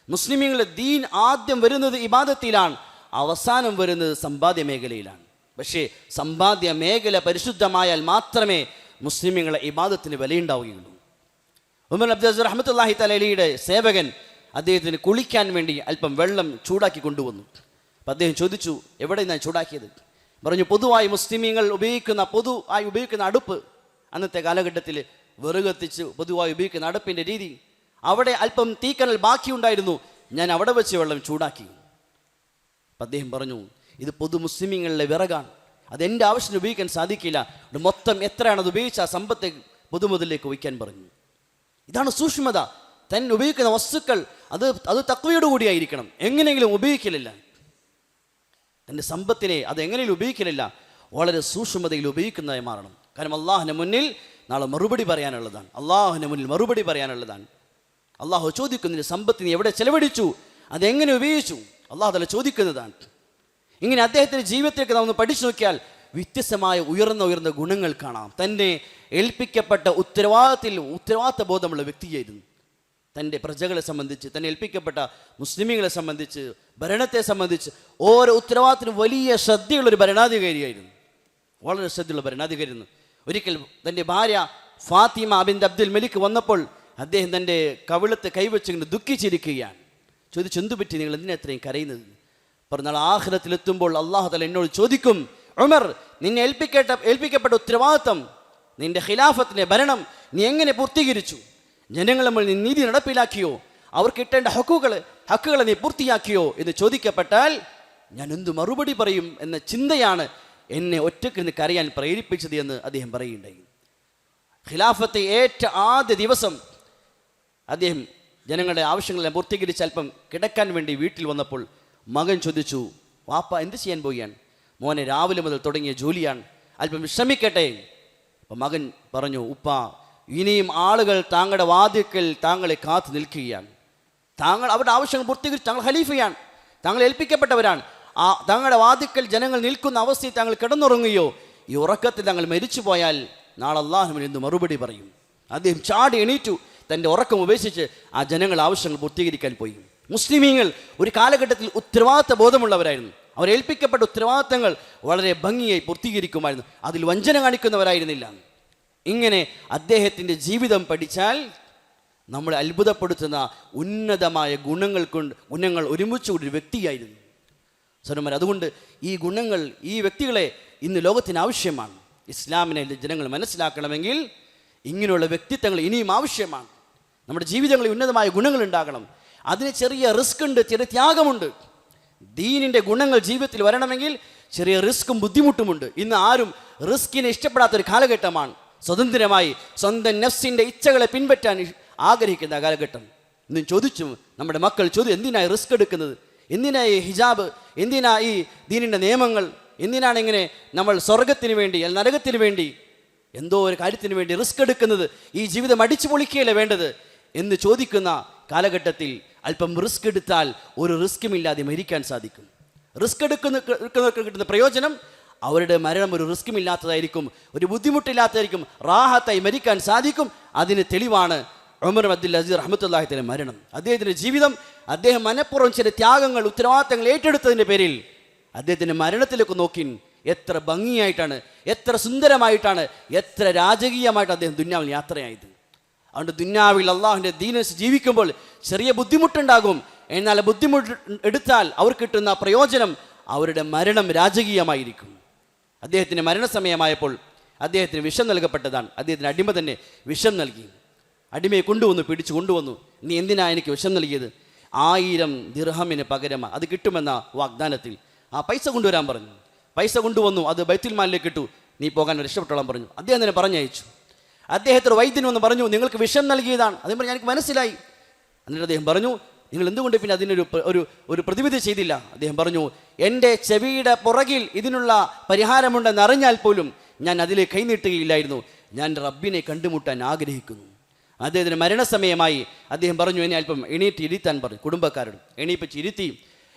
മുസ്ലിമീങ്ങളുടെ ദീൻ ആദ്യം വരുന്നത് ഇബാദത്തിലാണ്, അവസാനം വരുന്നത് സമ്പാദ്യ മേഖലയിലാണ്. പക്ഷേ സമ്പാദ്യ മേഖല പരിശുദ്ധമായാൽ മാത്രമേ മുസ്ലിമീങ്ങളെ ഇബാദത്തിന് വിലയുണ്ടാവുകയുള്ളൂ. ഉമർ അബ്ദുൽ അസീസ് റഹ്മത്തുള്ളാഹി തആലയുടെ സേവകൻ അദ്ദേഹത്തിന് കുളിക്കാൻ വേണ്ടി അല്പം വെള്ളം ചൂടാക്കി കൊണ്ടുവന്നു. അപ്പം അദ്ദേഹം ചോദിച്ചു, എവിടെ നിന്നാണ് ചൂടാക്കിയത്? പറഞ്ഞു, പൊതുവായി മുസ്ലിമീങ്ങൾ ഉപയോഗിക്കുന്ന അടുപ്പ്, അന്നത്തെ കാലഘട്ടത്തിൽ വിറകെത്തിച്ച് പൊതുവായി ഉപയോഗിക്കുന്ന അടുപ്പിൻ്റെ രീതി, അവിടെ അല്പം തീക്കനൽ ബാക്കിയുണ്ടായിരുന്നു, ഞാൻ അവിടെ വെച്ച് വെള്ളം ചൂടാക്കി. അപ്പം അദ്ദേഹം പറഞ്ഞു, ഇത് പൊതു മുസ്ലിമീങ്ങളിലെ വിറകാണ്, അതെൻ്റെ ആവശ്യത്തിന് ഉപയോഗിക്കാൻ സാധിക്കില്ല, മൊത്തം എത്രയാണ് അത് ഉപയോഗിച്ച ആ സമ്പത്തെ പൊതുമുതലിലേക്ക് വയ്ക്കാൻ പറഞ്ഞു. ഇതാണ് സൂക്ഷ്മത. തന്നെ ഉപയോഗിക്കുന്ന വസ്തുക്കൾ അത് തഖ്വയോടു കൂടിയായിരിക്കണം. എങ്ങനെയെങ്കിലും ഉപയോഗിക്കലില്ല. തൻ്റെ സമ്പത്തിനെ അത് എങ്ങനെയും ഉപയോഗിക്കലില്ല, വളരെ സൂക്ഷ്മതയിൽ ഉപയോഗിക്കുന്നതായി മാറണം. കാരണം അള്ളാഹുവിൻ്റെ മുന്നിൽ നാളെ മറുപടി പറയാനുള്ളതാണ്. അള്ളാഹു ചോദിക്കുന്നതിന് സമ്പത്തിനെ എവിടെ ചെലവഴിച്ചു, അതെങ്ങനെ ഉപയോഗിച്ചു, അള്ളാഹു തആല ചോദിക്കുന്നതാണ്. ഇങ്ങനെ അദ്ദേഹത്തിൻ്റെ ജീവിതത്തിലേക്ക് നാം ഒന്ന് പഠിച്ചു നോക്കിയാൽ വ്യത്യസ്തമായ ഉയർന്ന ഗുണങ്ങൾ കാണാം. തന്നെ ഏൽപ്പിക്കപ്പെട്ട ഉത്തരവാദിത്ത ബോധമുള്ള വ്യക്തിയായിരുന്നു. തൻ്റെ പ്രജകളെ സംബന്ധിച്ച്, തന്നെ ഏൽപ്പിക്കപ്പെട്ട മുസ്ലിമീങ്ങളെ സംബന്ധിച്ച്, ഭരണത്തെ സംബന്ധിച്ച് ഓരോ ഉത്തരവാദിത്തത്തിനും വലിയ ശ്രദ്ധയുള്ളൊരു ഭരണാധികാരിയായിരുന്നു. വളരെ ശ്രദ്ധയുള്ള ഭരണാധികാരിയായിരുന്നു. ഒരിക്കൽ തൻ്റെ ഭാര്യ ഫാത്തിമ ബിൻത് അബ്ദുൽ മലിക് വന്നപ്പോൾ അദ്ദേഹം തൻ്റെ കവിളത്ത് കൈവച്ചിങ്ങനെ ദുഃഖിച്ചിരിക്കുകയാണ്. ചോദിച്ചു, എന്തു പറ്റി, നിങ്ങൾ എന്തിനാ ഇത്രയും കരയുന്നത്? പറഞ്ഞാൽ ആഖിറത്തിലെത്തുമ്പോൾ അള്ളാഹു തആല എന്നോട് ചോദിക്കും, ഉമർ, നിന്നെ ഏൽപ്പിക്കപ്പെട്ട ഉത്തരവാദിത്തം, നിന്റെ ഖിലാഫത്തിൻ്റെ ഭരണം നീ എങ്ങനെ പൂർത്തീകരിച്ചു? ജനങ്ങളെ നീ നീതി നടപ്പിലാക്കിയോ? അവർക്ക് കിട്ടേണ്ട ഹക്കുകളെ നീ പൂർത്തിയാക്കിയോ എന്ന് ചോദിക്കപ്പെട്ടാൽ ഞാൻ എന്തു മറുപടി പറയും എന്ന ചിന്തയാണ് എന്നെ ഒറ്റയ്ക്ക് നിന്ന് കരയാൻ പ്രേരിപ്പിച്ചത് എന്ന് അദ്ദേഹം പറയുകയുണ്ടായി. ഖിലാഫത്തെ ഏറ്റ ആദ്യ ദിവസം അദ്ദേഹം ജനങ്ങളുടെ ആവശ്യങ്ങളെല്ലാം പൂർത്തീകരിച്ച് അല്പം കിടക്കാൻ വേണ്ടി വീട്ടിൽ വന്നപ്പോൾ മകൻ ചോദിച്ചു, വാപ്പ എന്ത് ചെയ്യാൻ പോവുകയാണ്? മോനെ, രാവിലെ മുതൽ തുടങ്ങിയ ജോലിയാണ്, അല്പം വിശ്രമിക്കട്ടെ. അപ്പം മകൻ പറഞ്ഞു, ഉപ്പ, ഇനിയും ആളുകൾ താങ്കളുടെ വാതിൽക്കൽ താങ്കളെ കാത്തു നിൽക്കുകയാണ്. താങ്കൾ അവരുടെ ആവശ്യങ്ങൾ പൂർത്തീകരിച്ച്, താങ്കൾ ഖലീഫയാണ്, താങ്കൾ ഏൽപ്പിക്കപ്പെട്ടവരാണ്. താങ്കളുടെ വാതിൽക്കൽ ജനങ്ങൾ നിൽക്കുന്ന അവസ്ഥയിൽ താങ്കൾ കിടന്നുറങ്ങുകയോ, ഈ ഉറക്കത്തിൽ താങ്കൾ മരിച്ചു പോയാൽ നാളെ അള്ളാഹുവിന് എന്ത് മറുപടി പറയും? അദ്ദേഹം ചാടി എണീറ്റു, തൻ്റെ ഉറക്കം ഉപേക്ഷിച്ച് ആ ജനങ്ങൾ ആവശ്യങ്ങൾ പൂർത്തീകരിക്കാൻ പോയി. മുസ്ലിമീങ്ങൾ ഒരു കാലഘട്ടത്തിൽ ഉത്തരവാദിത്ത ബോധമുള്ളവരായിരുന്നു. അവർ ഏൽപ്പിക്കപ്പെട്ട ഉത്തരവാദിത്തങ്ങൾ വളരെ ഭംഗിയായി പൂർത്തീകരിക്കുമായിരുന്നു. അതിൽ വഞ്ചന കാണിക്കുന്നവരായിരുന്നില്ല. ഇങ്ങനെ അദ്ദേഹത്തിൻ്റെ ജീവിതം പഠിച്ചാൽ നമ്മളെ അത്ഭുതപ്പെടുത്തുന്ന ഉന്നതമായ ഗുണങ്ങൾ ഒരുമിച്ചുകൂടി ഒരു വ്യക്തിയായിരുന്നു സഹോദരന്മാർ. അതുകൊണ്ട് ഈ ഗുണങ്ങൾ, ഈ വ്യക്തികളെ ഇന്ന് ലോകത്തിന് ആവശ്യമാണ്. ഇസ്ലാമിനെ ജനങ്ങൾ മനസ്സിലാക്കണമെങ്കിൽ ഇങ്ങനെയുള്ള വ്യക്തിത്വങ്ങൾ ഇനിയും ആവശ്യമാണ്. നമ്മുടെ ജീവിതങ്ങളിൽ ഉന്നതമായ ഗുണങ്ങൾ ഉണ്ടാകണം. അതിന് ചെറിയ റിസ്ക് ഉണ്ട്, ചെറിയ ത്യാഗമുണ്ട്. ദീനിൻ്റെ ഗുണങ്ങൾ ജീവിതത്തിൽ വരണമെങ്കിൽ ചെറിയ റിസ്ക്കും ബുദ്ധിമുട്ടുമുണ്ട്. ഇന്ന് ആരും റിസ്കിനെ ഇഷ്ടപ്പെടാത്തൊരു കാലഘട്ടമാണ്. സ്വതന്ത്രമായി സ്വന്തം നഫ്സിൻ്റെ ഇച്ഛകളെ പിൻപറ്റാൻ ആഗ്രഹിക്കുന്ന കാലഘട്ടം. ഇന്ന് ചോദിച്ചു, നമ്മുടെ മക്കൾ ചോദിച്ചു, എന്തിനായി റിസ്ക് എടുക്കുന്നത്? എന്തിനായി ഹിജാബ്? എന്തിനാ ഈ ദീനിൻ്റെ നിയമങ്ങൾ? എന്തിനാണ് ഇങ്ങനെ നമ്മൾ സ്വർഗത്തിന് വേണ്ടി നരകത്തിന് വേണ്ടി എന്തോ ഒരു കാര്യത്തിന് വേണ്ടി റിസ്ക് എടുക്കുന്നത്? ഈ ജീവിതം അടിച്ചു പൊളിക്കുകയല്ലേ വേണ്ടത് എന്ന് ചോദിക്കുന്ന കാലഘട്ടത്തിൽ അല്പം റിസ്ക് എടുത്താൽ ഒരു റിസ്ക്കുമില്ലാതെ മരിക്കാൻ സാധിക്കും. റിസ്ക് എടുക്കുന്നവർക്ക് കിട്ടുന്ന പ്രയോജനം അവരുടെ മരണം ഒരു റിസ്ക്കുമില്ലാത്തതായിരിക്കും, ഒരു ബുദ്ധിമുട്ടില്ലാത്തതായിരിക്കും, റാഹത്തായി മരിക്കാൻ സാധിക്കും. അതിന് തെളിവാണ് ഉമർ അബ്ദുൽ അസീസ് റഹ്മത്തുള്ളാഹി തആല മരണം. അദ്ദേഹത്തിൻ്റെ ജീവിതം, അദ്ദേഹം മനഃപൂർവ്വം ചില ത്യാഗങ്ങൾ, ഉത്തരവാദിത്തങ്ങൾ ഏറ്റെടുത്തതിൻ്റെ പേരിൽ അദ്ദേഹത്തിൻ്റെ മരണത്തിലേക്ക് നോക്കി എത്ര ഭംഗിയായിട്ടാണ്, എത്ര സുന്ദരമായിട്ടാണ്, എത്ര രാജകീയമായിട്ട് അദ്ദേഹം ദുന്യാവിൽ യാത്രയായത്. അതുകൊണ്ട് ദുന്യാവിൽ അള്ളാഹുവിൻ്റെ ദീനിൽ ജീവിക്കുമ്പോൾ ചെറിയ ബുദ്ധിമുട്ടുണ്ടാകും. എന്നാൽ ബുദ്ധിമുട്ട് എടുത്താൽ അവർക്ക് കിട്ടുന്ന പ്രയോജനം, അവരുടെ മരണം രാജകീയമായിരിക്കും. അദ്ദേഹത്തിൻ്റെ മരണസമയമായപ്പോൾ അദ്ദേഹത്തിന് വിഷം നൽകപ്പെട്ടതാണ്. അദ്ദേഹത്തിന് അടിമ തന്നെ വിഷം നൽകി. അടിമയെ കൊണ്ടുവന്നു, പിടിച്ചു കൊണ്ടുവന്നു. നീ എന്തിനാ എനിക്ക് വിഷം നൽകിയത്? 1000 ദിർഹമിന് പകരം അത് കിട്ടുമെന്ന വാഗ്ദാനത്തിൽ ആ പൈസ കൊണ്ടുവരാൻ പറഞ്ഞു. പൈസ കൊണ്ടുവന്നു, അത് ബൈത്തുൽ മാലിലേക്ക് ഇട്ടു. നീ പോകാൻ രക്ഷപ്പെട്ടോളാം പറഞ്ഞു. അദ്ദേഹം തന്നെ പറഞ്ഞയച്ചു. അദ്ദേഹത്തിന് വൈദ്യൻ വന്ന് പറഞ്ഞു, നിങ്ങൾക്ക് വിഷം നൽകിയതാണ്. അദ്ദേഹം പറഞ്ഞു, എനിക്ക് മനസ്സിലായി. എന്നിട്ട് അദ്ദേഹം പറഞ്ഞു, നിങ്ങൾ എന്തുകൊണ്ട് പിന്നെ അതിനൊരു ഒരു പ്രതിവിധി ചെയ്തില്ല? അദ്ദേഹം പറഞ്ഞു, എൻ്റെ ചെവിയുടെ പുറകിൽ ഇതിനുള്ള പരിഹാരമുണ്ടെന്ന് അറിഞ്ഞാൽ പോലും ഞാൻ അതിലേക്ക് കൈനീട്ടുകയില്ലായിരുന്നു. ഞാൻ റബ്ബിനെ കണ്ടുമുട്ടാൻ ആഗ്രഹിക്കുന്നു. അദ്ദേഹത്തിന് മരണസമയമായി. അദ്ദേഹം പറഞ്ഞു, എന്നെ അല്പം എണീറ്റ് ഇരുത്താൻ പറഞ്ഞു കുടുംബക്കാരോട്. എണീപ്പിച്ച് ഇരുത്തി.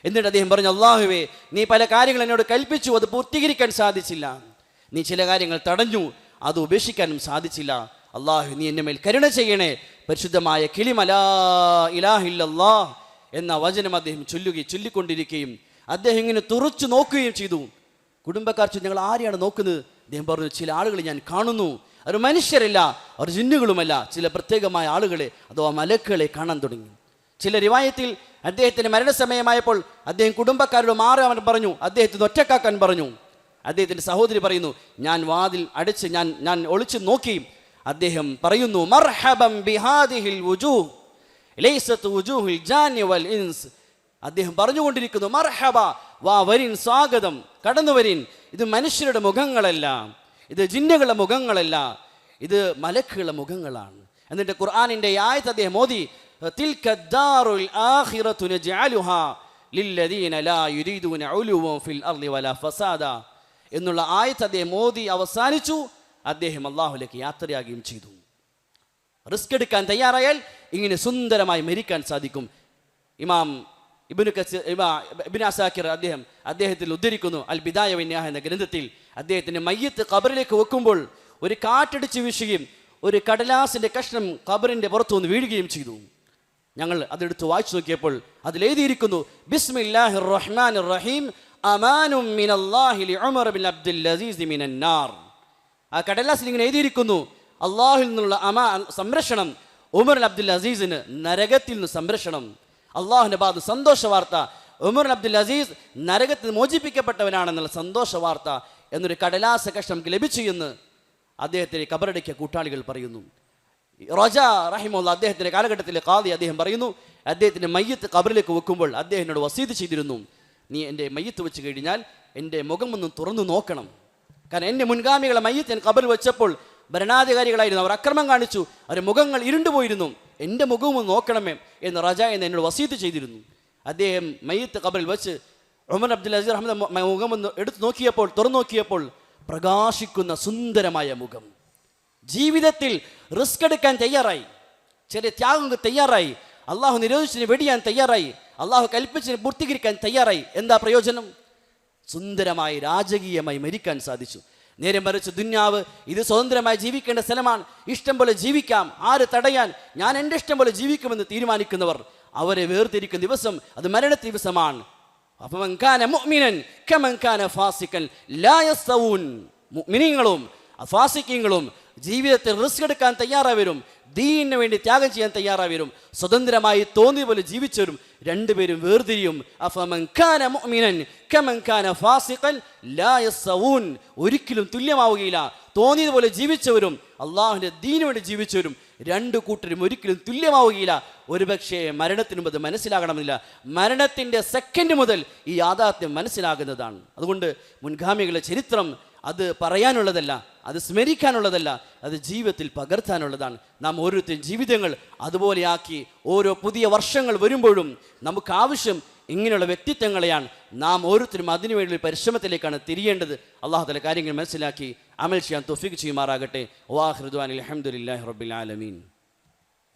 എന്നിട്ട് അദ്ദേഹം പറഞ്ഞു, അല്ലാഹുവേ, നീ പല കാര്യങ്ങൾ എന്നോട് കൽപ്പിച്ചു, അത് പൂർത്തീകരിക്കാൻ സാധിച്ചില്ല. നീ ചില കാര്യങ്ങൾ തടഞ്ഞു, അത് ഉപേക്ഷിക്കാനും സാധിച്ചില്ല. അല്ലാഹു, നീ എൻ്റെ മേൽ കരുണ ചെയ്യണേ. പരിശുദ്ധമായ കലിമ ലാ ഇലാഹ ഇല്ലല്ലാഹ് എന്ന വചനം അദ്ദേഹം ചൊല്ലിക്കൊണ്ടിരിക്കുകയും അദ്ദേഹം ഇങ്ങനെ തുറച്ചു നോക്കുകയും ചെയ്തു. കുടുംബക്കാർ ചോദിച്ചു, ഞങ്ങൾ ആരെയാണ് നോക്കുന്നത്? അദ്ദേഹം പറഞ്ഞു, ചില ആളുകളെ ഞാൻ കാണുന്നു. അവർ മനുഷ്യരല്ല, അവർ ജിന്നുകളുമല്ല, ചില പ്രത്യേകമായ ആളുകളെ അഥവാ മലക്കുകളെ കാണാൻ തുടങ്ങി. ചില റിവായത്തിൽ അദ്ദേഹത്തിൻ്റെ മരണസമയമായപ്പോൾ അദ്ദേഹം കുടുംബക്കാരോട് മാറാൻ പറഞ്ഞു, അദ്ദേഹത്തിന് ഒറ്റക്കാക്കാൻ പറഞ്ഞു. അദ്ദേഹത്തിൻ്റെ സഹോദരി പറയുന്നു, ഞാൻ വാതിൽ അടച്ച് ഞാൻ ഒളിച്ചു നോക്കി. അദ്ദേഹം പറയുന്നു, മർഹബൻ ബിഹാദിഹിൽ വുജൂഹ് ലൈസത് വുജൂഹുൽ ജാനി വൽ ഇൻസ്. അദ്ദേഹം പറഞ്ഞുകൊണ്ടിരിക്കുന്നു, മർഹബ, വാ വരിൻ, സ്വാഗതം, കടന്നു വരിൻ. ഇത് മനുഷ്യരുടെ മുഖങ്ങളല്ല, ഇത് ജിന്നുകളുടെ മുഖങ്ങളല്ല, ഇത് മലക്കുകളുടെ മുഖങ്ങളാണ്. എന്നിട്ട് ഖുർആനിൻ്റെ ആയത്ത് അദ്ദേഹം മോദി, തിൽക ദാറുൽ ആഖിറതു നജഅലുഹാ ലില്ലദീന ലാ യുരീദൂന ഉലുവൻ ഫിൽ അർളി വലാ ഫസാദ എന്നുള്ള ആയത്ത് അദ്ദേഹം മോദി അവസാനിച്ചു. അദ്ദേഹം അല്ലാഹുവിലേക്ക് യാത്രയാകുകയും ചെയ്തു. റിസ്ക് എടുക്കാൻ തയ്യാറായാൽ ഇങ്ങനെ സുന്ദരമായി മരിക്കാൻ സാധിക്കും. ഇമാം ഇബ്നു അസാക്കിർ അദ്ദേഹത്തിൽ ഉദ്ധരിക്കുന്നു, അൽ ബിദായ വന്നിഹായ എന്ന ഗ്രന്ഥത്തിൽ, അദ്ദേഹത്തിൻ്റെ മയ്യത്ത് ഖബറിലേക്ക് വെക്കുമ്പോൾ ഒരു കാറ്റടിച്ച് വീശുകയും ഒരു കടലാസിൻ്റെ കഷ്ണം ഖബറിൻ്റെ പുറത്തുനിന്ന് വീഴുകയും ചെയ്തു. ഞങ്ങൾ അതെടുത്ത് വായിച്ചു നോക്കിയപ്പോൾ അതിലെഴുതിയിരിക്കുന്നു, ബിസ്മില്ലാഹിർ റഹ്മാനിർ റഹീം അമാനും മിനല്ലാഹി ലിഉമർ ബിൻ അബ്ദുൽ അസീസ് മിനന്നാർ. ആ കടലാസിൽ ഇങ്ങനെ എഴുതിയിരിക്കുന്നു, അള്ളാഹുവിൽ നിന്നുള്ള സംരക്ഷണം ഉമർ അബ്ദുൽ അസീസിന് നരകത്തിൽ നിന്ന് സംരക്ഷണം. അള്ളാഹുവിൻ്റെ ഭാഗത്ത് സന്തോഷ വാർത്ത, ഉമർ അബ്ദുൽ അസീസ് നരകത്തിൽ മോചിപ്പിക്കപ്പെട്ടവനാണെന്നുള്ള സന്തോഷ വാർത്ത എന്നൊരു കടലാസ കഷ്ണം ലഭിച്ചു എന്ന് അദ്ദേഹത്തിന് കബറടക്കിയ കൂട്ടാളികൾ പറയുന്നു. റജ റഹിമുള്ള അദ്ദേഹത്തിൻ്റെ കാലഘട്ടത്തിലെ ഖാദി അദ്ദേഹം പറയുന്നു, അദ്ദേഹത്തിൻ്റെ മയ്യത്ത് കബറിലേക്ക് വെക്കുമ്പോൾ അദ്ദേഹം എന്നോട് വസീത് ചെയ്തിരുന്നു, നീ എൻ്റെ മയ്യത്ത് വെച്ച് കഴിഞ്ഞാൽ എൻ്റെ മുഖമൊന്നും തുറന്നു നോക്കണം. കാരണം എൻ്റെ മുൻഗാമികളെ മയ്യത്ത് ഞാൻ കബറിൽ വെച്ചപ്പോൾ ഭരണാധികാരികളായിരുന്നു, അവർ അക്രമം കാണിച്ചു, അവരുടെ മുഖങ്ങൾ ഇരുണ്ടുപോയിരുന്നു, എൻ്റെ മുഖവും നോക്കണമേ എന്ന് റജ എന്ന് എന്നോട് വസീത് ചെയ്തിരുന്നു. അദ്ദേഹം മയ്യത്ത് കബറിൽ വെച്ച് ഉമർ അബ്ദുൽ അസീസ് റഹ്മത്ത് മുഖമൊന്ന് എടുത്തു നോക്കിയപ്പോൾ, തുറന്നു നോക്കിയപ്പോൾ പ്രകാശിക്കുന്ന സുന്ദരമായ മുഖം. ജീവിതത്തിൽ റിസ്ക് എടുക്കാൻ തയ്യാറായി, ചെറിയ ത്യാഗങ്ങൾ തയ്യാറായി, അള്ളാഹു നിരോധിച്ചതിന് വെടിയാൻ തയ്യാറായി, അള്ളാഹു കൽപ്പിച്ചതിന് പൂർത്തീകരിക്കാൻ തയ്യാറായി. എന്താ പ്രയോജനം? സുന്ദരമായി രാജകീയമായി മരിക്കാൻ സാധിച്ചു. നേരെ മറിച്ച് ദുന്യാവ് ഇത് സ്വതന്ത്രമായി ജീവിക്കേണ്ട സ്ഥലമാണ്, ഇഷ്ടം പോലെ ജീവിക്കാം, ആര് തടയാൻ, ഞാൻ എൻ്റെ ഇഷ്ടം പോലെ ജീവിക്കുമെന്ന് തീരുമാനിക്കുന്നവർ, അവരെ വേർതിരിക്കുന്ന ദിവസം അത് മരണ ദിവസമാണ്. ഫമൻ കാന മുഅ്മിനൻ കമൻ കാന ഫാസിഖൻ ലാ യസ്തവൂൻ. മുഅ്മിനീങ്ങളും ഫാസിഖീങ്ങളും ജീവിതത്തിൽ റിസ്ക് എടുക്കാൻ തയ്യാറാവരും, ദീനിന് വേണ്ടി ത്യാഗം ചെയ്യാൻ തയ്യാറാവരും, സ്വതന്ത്രമായി തോന്നിയ പോലെ ജീവിച്ചവരും രണ്ടുപേരും വേർതിരിയും. അഫമൻ കാന മുഅ്മിനൻ കമൻ കാന ഫാസിഖൻ ലാ യസ്തവൂൻ. ഒരിക്കലും തുല്യമാവുകയില്ല. തോന്നിയതുപോലെ ജീവിച്ചവരും അള്ളാഹുവിൻ്റെ ദീനിന് വേണ്ടി ജീവിച്ചവരും രണ്ടു കൂട്ടരും ഒരിക്കലും തുല്യമാവുകയില്ല. ഒരുപക്ഷെ മരണത്തിന് മുമ്പ് മനസ്സിലാകണമെന്നില്ല, മരണത്തിൻ്റെ സെക്കൻഡ് മുതൽ ഈ യാഥാർത്ഥ്യം മനസ്സിലാകുന്നതാണ്. അതുകൊണ്ട് മുൻഗാമികളുടെ ചരിത്രം അത് പറയാനുള്ളതല്ല, അത് സ്മരിക്കാനുള്ളതല്ല, അത് ജീവിതത്തിൽ പകർത്താനുള്ളതാണ്. നാം ഓരോരുത്തരും ജീവിതങ്ങൾ അതുപോലെയാക്കി ഓരോ പുതിയ വർഷങ്ങൾ വരുമ്പോഴും നമുക്ക് ആവശ്യം ഇങ്ങനെയുള്ള വ്യക്തിത്വങ്ങളെയാണ്. നാം ഓരോരുത്തരും അതിനുവേണ്ടി പരിശ്രമത്തിലേക്കാണ് തിരിയേണ്ടത്. അള്ളാഹു തആല കാര്യങ്ങൾ മനസ്സിലാക്കി അമൽ ചെയ്യാൻ തൗഫീഖ് ചെയ്യുമാറാകട്ടെ. വആഖിറു ദുആനിൽ അൽഹംദുലില്ലാഹി റബ്ബിൽ ആലമീൻ.